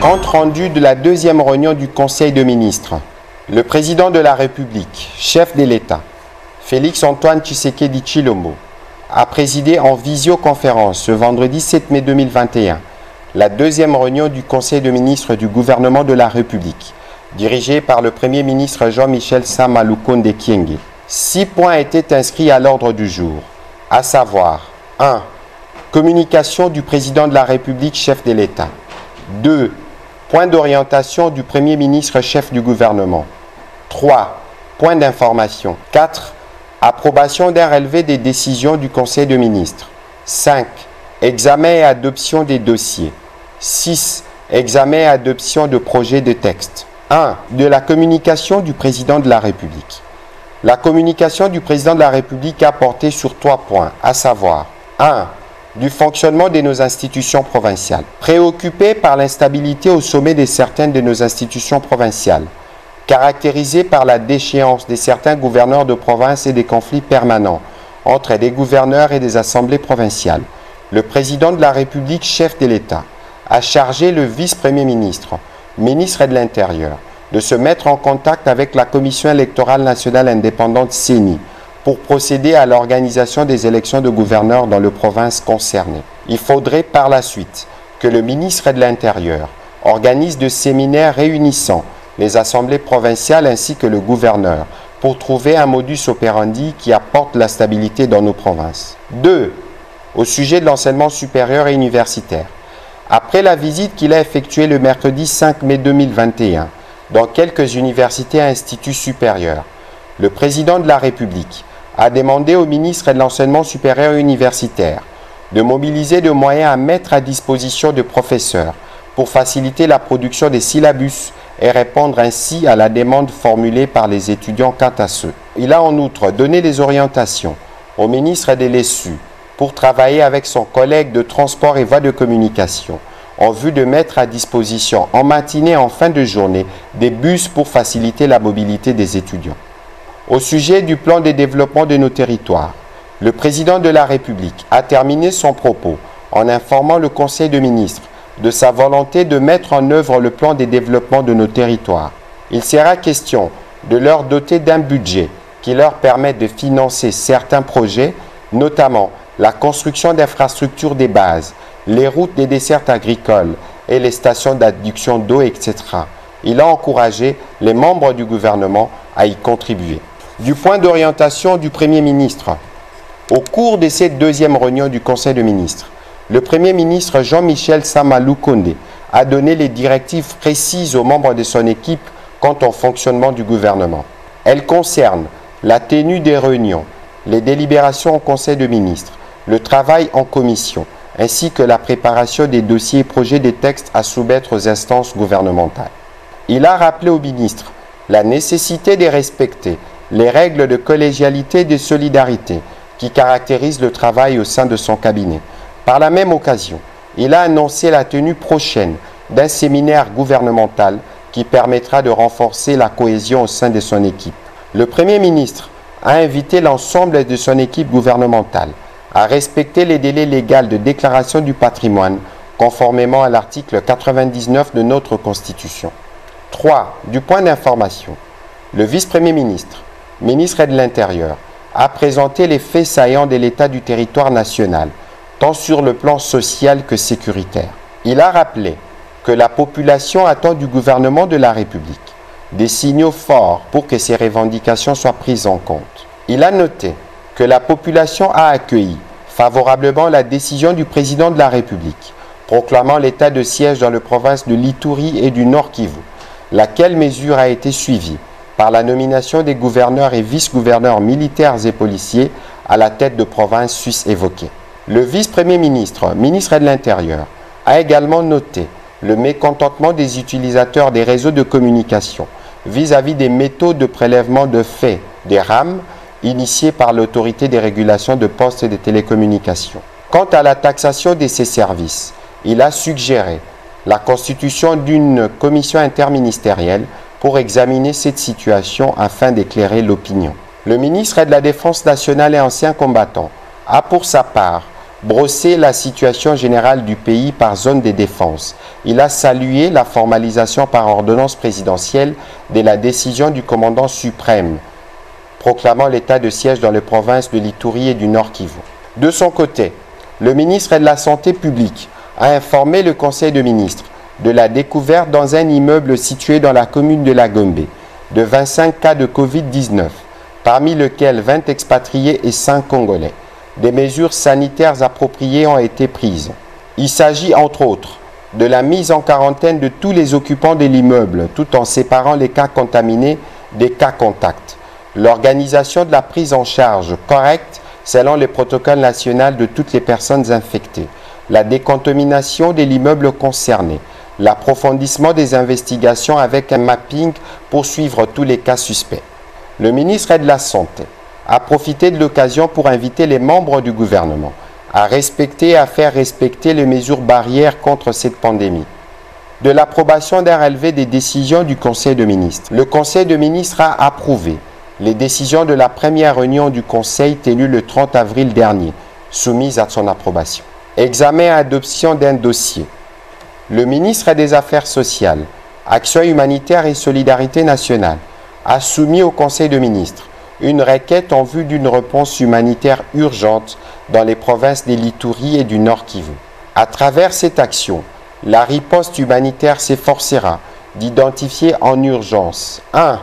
Compte rendu de la deuxième réunion du Conseil de ministres. Le président de la République, chef de l'État, Félix-Antoine Tshisekedi Tshilombo, a présidé en visioconférence ce vendredi 7 mai 2021 la deuxième réunion du Conseil de ministres du gouvernement de la République, dirigé par le Premier ministre Jean-Michel Sama Lukonde Kyenge. 6 points étaient inscrits à l'ordre du jour, à savoir 1. Communication du président de la République, chef de l'État. 2. Point d'orientation du Premier ministre chef du gouvernement. 3. Point d'information. 4. Approbation d'un relevé des décisions du Conseil de ministres. 5. Examen et adoption des dossiers. 6. Examen et adoption de projets de texte. 1. De la communication du président de la République. La communication du président de la République a porté sur 3 points, à savoir 1. Du fonctionnement de nos institutions provinciales. Préoccupé par l'instabilité au sommet de certaines de nos institutions provinciales, caractérisée par la déchéance de certains gouverneurs de province et des conflits permanents entre des gouverneurs et des assemblées provinciales, le président de la République, chef de l'État, a chargé le vice-premier ministre, ministre de l'Intérieur, de se mettre en contact avec la Commission électorale nationale indépendante CENI pour procéder à l'organisation des élections de gouverneurs dans les provinces concernées. Il faudrait par la suite que le ministre de l'Intérieur organise des séminaires réunissant les assemblées provinciales ainsi que le gouverneur pour trouver un modus operandi qui apporte la stabilité dans nos provinces. 2. Au sujet de l'enseignement supérieur et universitaire. Après la visite qu'il a effectuée le mercredi 5 mai 2021 dans quelques universités et instituts supérieurs, le président de la République a demandé au ministre de l'Enseignement supérieur et universitaire de mobiliser des moyens à mettre à disposition de professeurs pour faciliter la production des syllabus et répondre ainsi à la demande formulée par les étudiants quant à ceux. Il a en outre donné des orientations au ministre de l'ESU pour travailler avec son collègue de transport et voies de communication en vue de mettre à disposition en matinée et en fin de journée des bus pour faciliter la mobilité des étudiants. Au sujet du plan de développement de nos territoires, le président de la République a terminé son propos en informant le Conseil de ministres de sa volonté de mettre en œuvre le plan de développement de nos territoires. Il sera question de leur doter d'un budget qui leur permette de financer certains projets, notamment la construction d'infrastructures des bases, les routes des dessertes agricoles et les stations d'adduction d'eau, etc. Il a encouragé les membres du gouvernement à y contribuer. Du point d'orientation du Premier ministre, au cours de cette deuxième réunion du Conseil de ministres, le Premier ministre Jean-Michel Sama Lukonde a donné les directives précises aux membres de son équipe quant au fonctionnement du gouvernement. Elles concernent la tenue des réunions, les délibérations au Conseil de ministres, le travail en commission, ainsi que la préparation des dossiers et projets de textes à soumettre aux instances gouvernementales. Il a rappelé au ministre la nécessité de respecter les règles de collégialité et de solidarité qui caractérisent le travail au sein de son cabinet. Par la même occasion, il a annoncé la tenue prochaine d'un séminaire gouvernemental qui permettra de renforcer la cohésion au sein de son équipe. Le Premier ministre a invité l'ensemble de son équipe gouvernementale à respecter les délais légaux de déclaration du patrimoine conformément à l'article 99 de notre Constitution. 3. Du point d'information. Le vice-premier ministre, ministre de l'Intérieur, a présenté les faits saillants de l'état du territoire national, tant sur le plan social que sécuritaire. Il a rappelé que la population attend du gouvernement de la République des signaux forts pour que ces revendications soient prises en compte. Il a noté que la population a accueilli favorablement la décision du président de la République proclamant l'état de siège dans les provinces de l'Ituri et du Nord Kivu, laquelle mesure a été suivie par la nomination des gouverneurs et vice-gouverneurs militaires et policiers à la tête de provinces suisses évoquées. Le vice-premier ministre, ministre de l'Intérieur, a également noté le mécontentement des utilisateurs des réseaux de communication vis-à-vis des méthodes de prélèvement de faits des RAM initiées par l'autorité des régulations de postes et de télécommunications. Quant à la taxation de ces services, il a suggéré la constitution d'une commission interministérielle pour examiner cette situation afin d'éclairer l'opinion. Le ministre de la Défense nationale et ancien combattant a pour sa part brossé la situation générale du pays par zone de défense. Il a salué la formalisation par ordonnance présidentielle de la décision du commandant suprême proclamant l'état de siège dans les provinces de l'Ituri et du Nord Kivu. De son côté, le ministre de la Santé publique a informé le Conseil de ministres de la découverte dans un immeuble situé dans la commune de La Gombe de 25 cas de Covid-19, parmi lesquels 20 expatriés et 5 Congolais. Des mesures sanitaires appropriées ont été prises. Il s'agit entre autres de la mise en quarantaine de tous les occupants de l'immeuble tout en séparant les cas contaminés des cas contacts. L'organisation de la prise en charge correcte selon les protocoles nationaux de toutes les personnes infectées, la décontamination de l'immeuble concerné, l'approfondissement des investigations avec un mapping pour suivre tous les cas suspects. Le ministre de la Santé a profité de l'occasion pour inviter les membres du gouvernement à respecter et à faire respecter les mesures barrières contre cette pandémie. De l'approbation d'un relevé des décisions du Conseil de ministres. Le Conseil de ministres a approuvé les décisions de la première réunion du Conseil tenue le 30 avril dernier, soumises à son approbation. Examen et adoption d'un dossier. Le ministre des Affaires sociales, Action humanitaire et solidarité nationale a soumis au Conseil de ministres une requête en vue d'une réponse humanitaire urgente dans les provinces de l'Ituri et du Nord Kivu. À travers cette action, la riposte humanitaire s'efforcera d'identifier en urgence 1.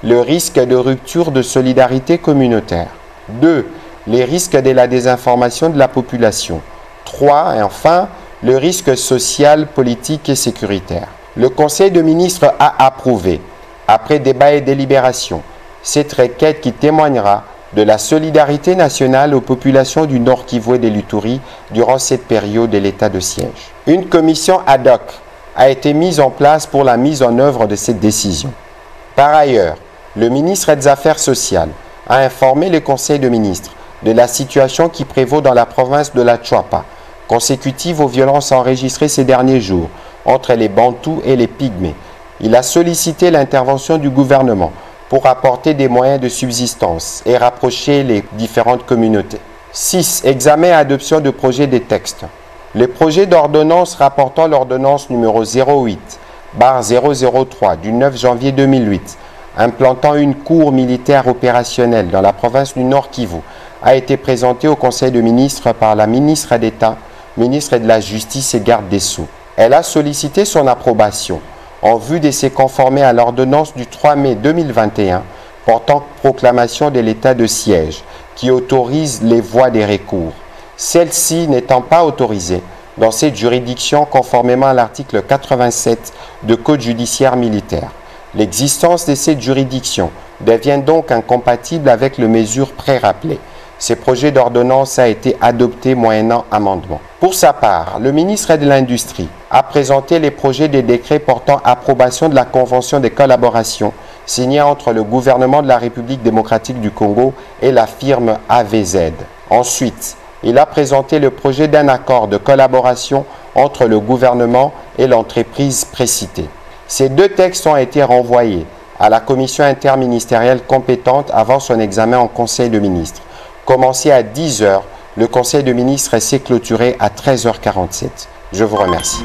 Le risque de rupture de solidarité communautaire. 2. Les risques de la désinformation de la population. 3. Et enfin, le risque social, politique et sécuritaire. Le Conseil de ministres a approuvé, après débat et délibération, cette requête qui témoignera de la solidarité nationale aux populations du Nord Kivu et de l'Ituri durant cette période de l'état de siège. Une commission ad hoc a été mise en place pour la mise en œuvre de cette décision. Par ailleurs, le ministre des Affaires sociales a informé le Conseil de ministres de la situation qui prévaut dans la province de la Chuapa, consécutive aux violences enregistrées ces derniers jours entre les Bantous et les Pygmées. Il a sollicité l'intervention du gouvernement pour apporter des moyens de subsistance et rapprocher les différentes communautés. 6. Examen et adoption de projets de textes. Le projet d'ordonnance rapportant l'ordonnance numéro 08/003 du 9 janvier 2008 implantant une cour militaire opérationnelle dans la province du Nord Kivu a été présenté au Conseil de ministres par la ministre d'État, ministre de la Justice et garde des Sceaux. Elle a sollicité son approbation en vue de se conformer à l'ordonnance du 3 mai 2021 portant proclamation de l'état de siège qui autorise les voies des recours, celle-ci n'étant pas autorisée dans cette juridiction conformément à l'article 87 du Code judiciaire militaire. L'existence de cette juridiction devient donc incompatible avec les mesures pré-rappelées. Ce projet d'ordonnance a été adopté moyennant amendement. Pour sa part, le ministre de l'Industrie a présenté les projets de décrets portant approbation de la convention de collaboration signée entre le gouvernement de la République démocratique du Congo et la firme AVZ. Ensuite, il a présenté le projet d'un accord de collaboration entre le gouvernement et l'entreprise précitée. Ces deux textes ont été renvoyés à la commission interministérielle compétente avant son examen en Conseil de ministres. Commencé à 10 h, le Conseil de ministres s'est clôturé à 13 h 47. Je vous remercie.